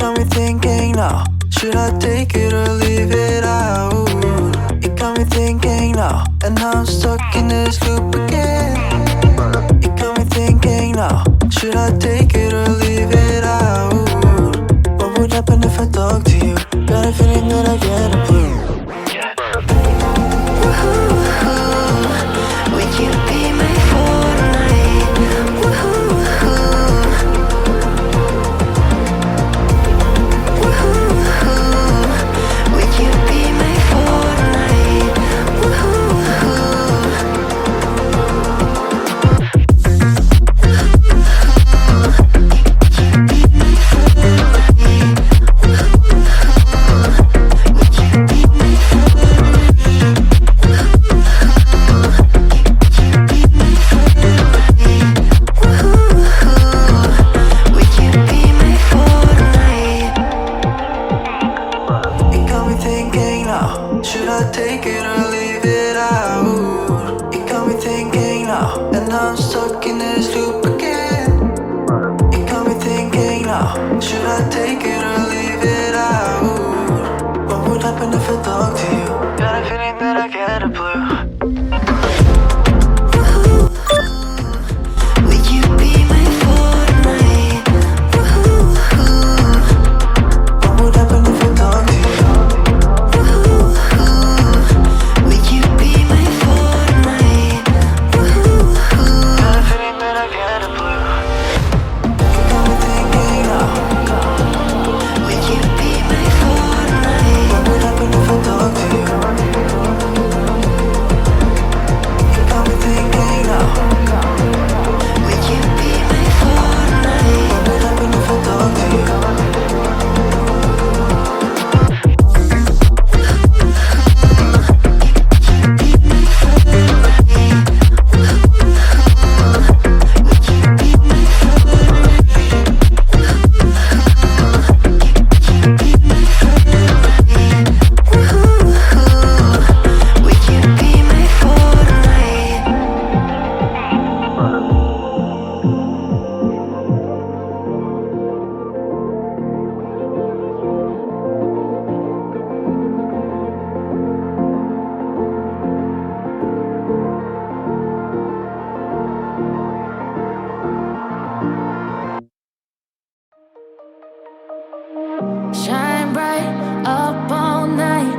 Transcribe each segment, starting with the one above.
got me thinking now, should I take it or leave it out? It got me thinking now, and now I'm stuck in this loop again. It got me thinking now, should I take it or leave it out? What would happen if I talk to you? Got a feeling that I get a clue. Would you be my Fortnite? Would you be my Fortnite? Should I take it or leave it out? It got me thinking now, and now I'm stuck in this loop again. It got me thinking now, should I take it or leave it out? What would happen if I talk to you? Got a feeling that I get a blue. Shine bright up all night,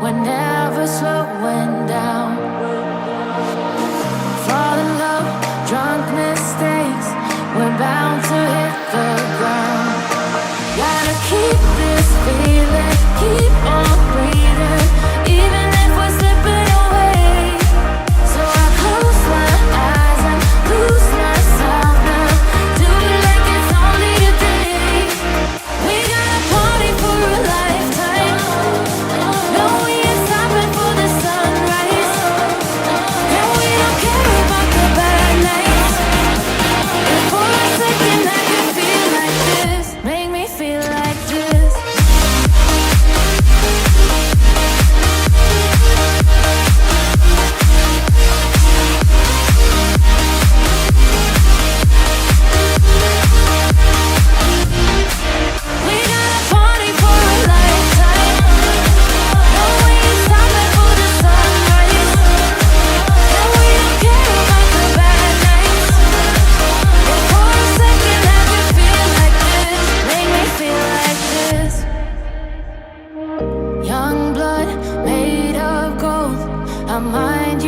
we're never slowing down. Fall in love, drunk mistakes, we're bound to hit the ground. Gotta keep this feeling, keep on breathing, even if we're slipping away. So I close my eyes and lose myself now, do it like it's only a day. We got a party for a lifetime. No, we ain't stopping for the sunrise. And we don't care about the bad nights. And for a second I can feel like this. Make me feel like this. We got a party for a lifetime. No, we ain't stopping for the sunrise. And we don't care about the bad nights. And for a second I can feel like this. Make me feel like this. Young blood made of gold, I mind